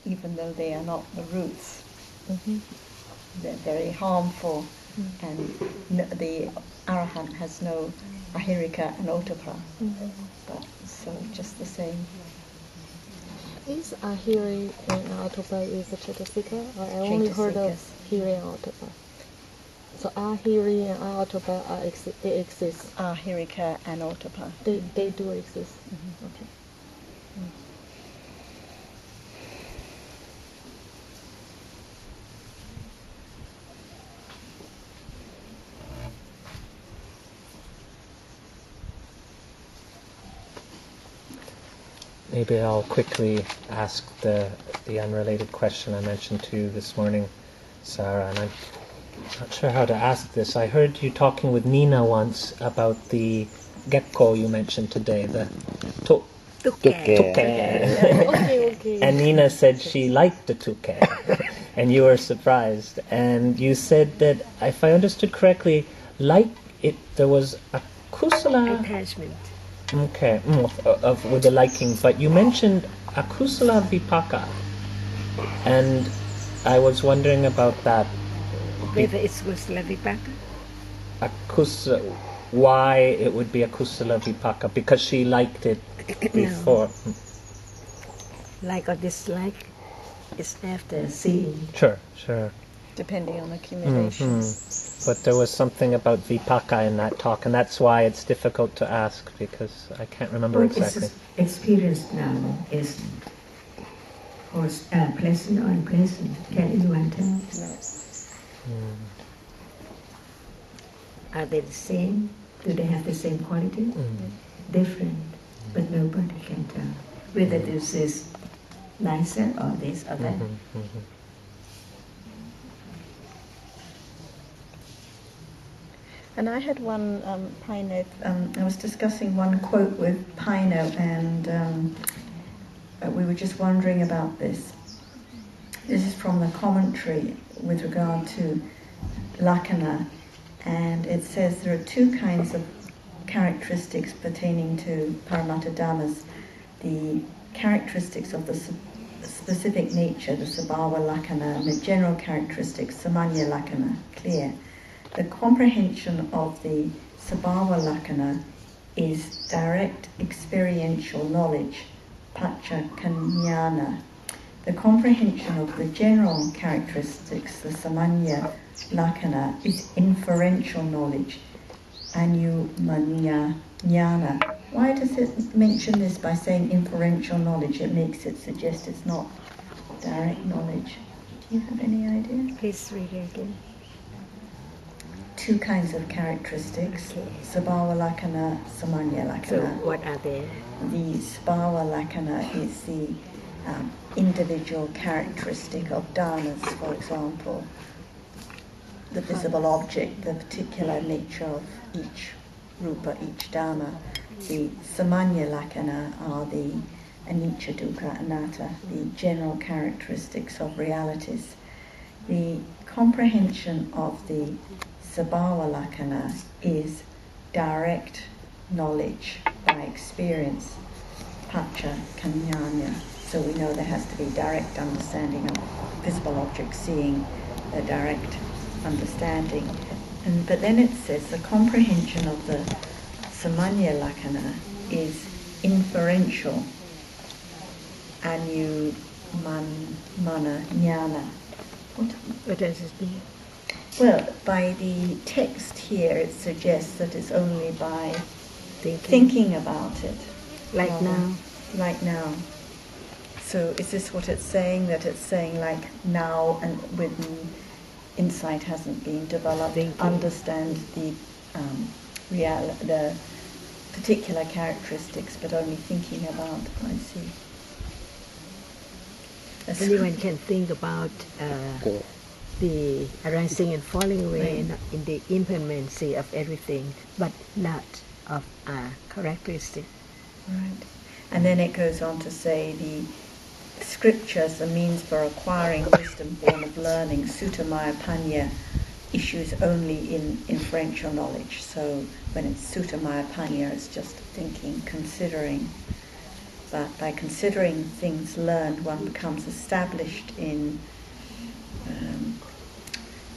even though they are not the roots. Mm-hmm. They're very harmful, and the Arahant has no ahirika and ottappa, but so just the same. Is Ahiri and Ottappa is a Chetasika? I only heard of Hiri and Ottappa. So Ahiri and Ottappa they exist. Ahirika and ottappa. They do exist. Okay. Maybe I'll quickly ask the unrelated question I mentioned to you this morning, Sarah, and I'm not sure how to ask this. I heard you talking with Nina once about the gecko you mentioned today, the tuke. Okay. And Nina said she liked the tuke, and you were surprised. And you said that, if I understood correctly, there was a kusala attachment. Okay, with the liking, but you mentioned akusala vipaka, and I was wondering about that. Whether it's kusala vipaka? Why it would be akusala vipaka? Because she liked it before. No. Like or dislike is after seeing. Sure. Depending on accumulation. But there was something about vipaka in that talk, and that's why it's difficult to ask, because I can't remember exactly. Experience now is pleasant or unpleasant. Can anyone tell? No. Are they the same? Do they have the same quality? Different, but nobody can tell whether this is nicer or this or that. And I had one, Pino, I was discussing one quote with Pino, and we were just wondering about this. This is from the commentary with regard to Lakkhana, and it says there are two kinds of characteristics pertaining to Paramattha Dhammas. The characteristics of the specific nature, the Sabhava Lakkhana, and the general characteristics, Samanya Lakkhana, clear. The comprehension of the Sabhava Lakkhana is direct experiential knowledge, Pacha Kanyana. The comprehension of the general characteristics, the Samanya Lakkhana, is inferential knowledge, Anumanya Jnana. Why does it mention this by saying inferential knowledge? It makes it suggest it's not direct knowledge. Do you have any idea? Please read it again. Two kinds of characteristics, Sabhava Lakkhana, Samanya Lakkhana. So what are they? The Sabhava Lakkhana is the individual characteristic of dharmas, for example, the visible object, the particular nature of each rupa, each dharma. The Samanya Lakkhana are the anicca, dukkha, anatta, the general characteristics of realities. The comprehension of the Sabhava Lakkhana is direct knowledge by experience, Pacha Kanyana. So we know there has to be direct understanding of visible objects, seeing a direct understanding. But then it says the comprehension of the Samanya Lakkhana is inferential, Anumana Jnana. What does it mean? Well, by the text here, it suggests that it's only by Thinking about it. like now. Like now. So is this what it's saying? That it's saying like now, and when insight hasn't been developed, understand the the particular characteristics, but only thinking about. I see. Anyone can think about the arising and falling away in the impermanency of everything, but not of a characteristic. Right. And then it goes on to say the scriptures, a means for acquiring wisdom born of learning, Suttamaya Panya, issues only in inferential knowledge. So when it's Suttamaya Panya, it's just thinking, considering. But by considering things learned, one becomes established in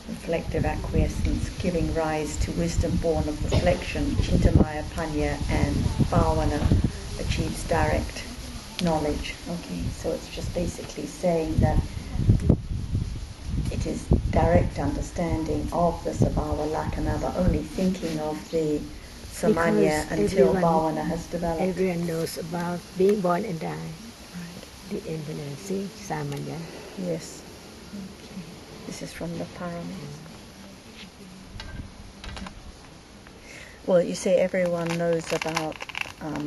reflective acquiescence, giving rise to wisdom born of reflection. Chintamaya, Panya, and Bhavana achieves direct knowledge. Okay, so it's just basically saying that it is direct understanding of the Sabhava Lakkhana, but only thinking of the Samanya until Bhavana has developed. Everyone knows about being born and die. The impermanency, Samanya. Yes. Okay. This is from the Paramis. Well, you say everyone knows about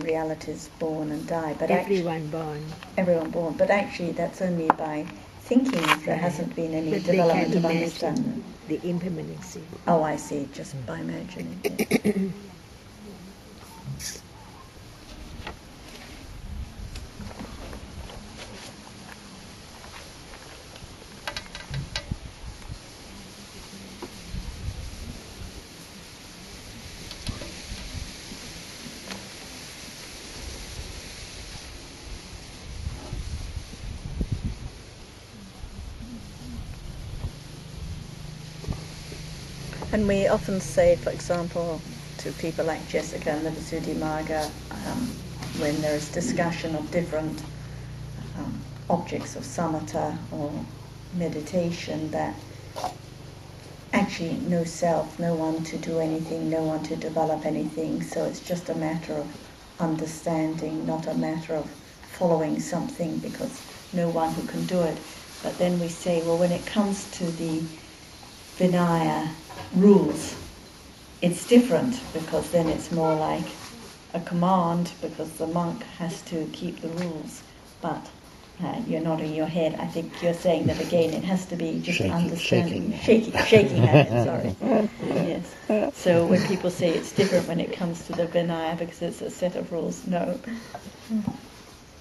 realities born and die, but everyone born. Everyone born, but actually that's only by thinking. There hasn't been any development of understanding. The impermanency. Oh, I see. Just by imagining. Yes. And we often say, for example, to people like Jessica and the Visuddhimagga, when there is discussion of different objects of samatha or meditation, that actually no self, no one to do anything, no one to develop anything, so it's just a matter of understanding, not a matter of following something, because no one who can do it. But then we say, well, when it comes to the Vinaya rules, it's different, because then it's more like a command, because the monk has to keep the rules. But you're nodding your head. I think you're saying that again. It has to be just understanding, shaking hand. Sorry. Yes. So when people say it's different when it comes to the Vinaya because it's a set of rules, no.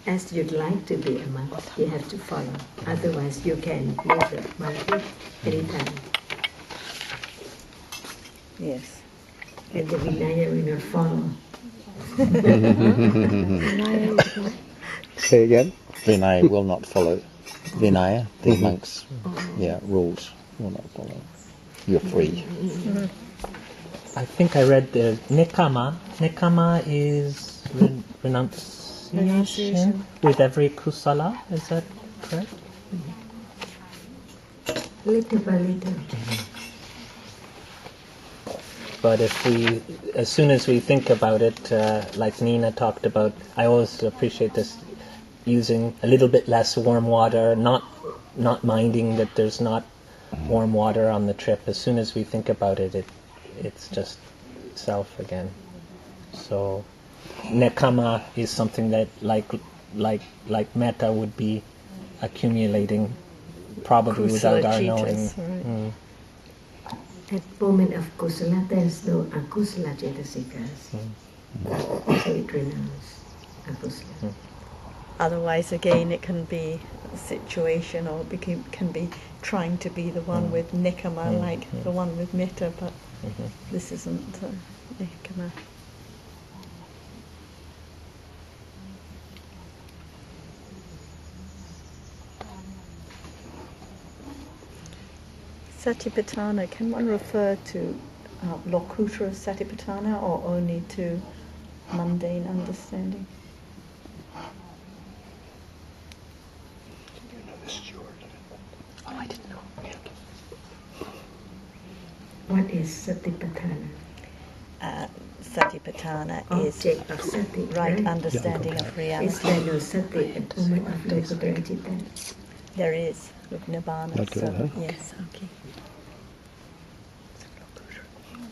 As you'd like to be a monk, you have to follow. Otherwise, you can leave the monkey anytime. Yes. And the Vinaya will not follow. Say again? Vinaya will not follow. Vinaya, the monks' rules will not follow. You're free. I think I read the Nikama. Nikama is renunciation with every kusala. Is that correct? Little by little. But if we, as soon as we think about it, like Nina talked about, I always appreciate this, using a little bit less warm water, not minding that there's not warm water on the trip. As soon as we think about it, it's just self again. So nekama is something that like metta would be accumulating probably without our knowing. Right. At moment of kusala, there's no akusala cetasikas. So it renounces akusala. Otherwise, again, it can be a situation, or can be trying to be the one with nekama, like the one with metta, but this isn't nekama. Satipatthana, can one refer to lokutra satipatthana or only to mundane understanding? Oh, I didn't know. What is satipatthana? Satipatthana is Object of sati, right understanding of Is reality. there no sati at the moment of lokutra citta? There is with nibbana. Not good, So huh? yes, okay.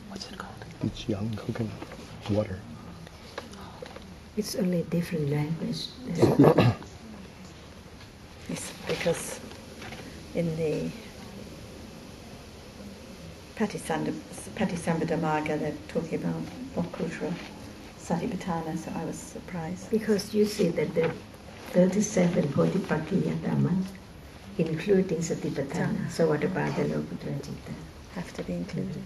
What's it called? It's young coconut water. It's only different language. Yes, because in the Patisambhadamagga they're talking about lokutra satipatthana, so I was surprised. Because you see that the 37 Bodhipakkhiya Dhammas, including Satipatthana. So what about the lokutra citta? Have to be included.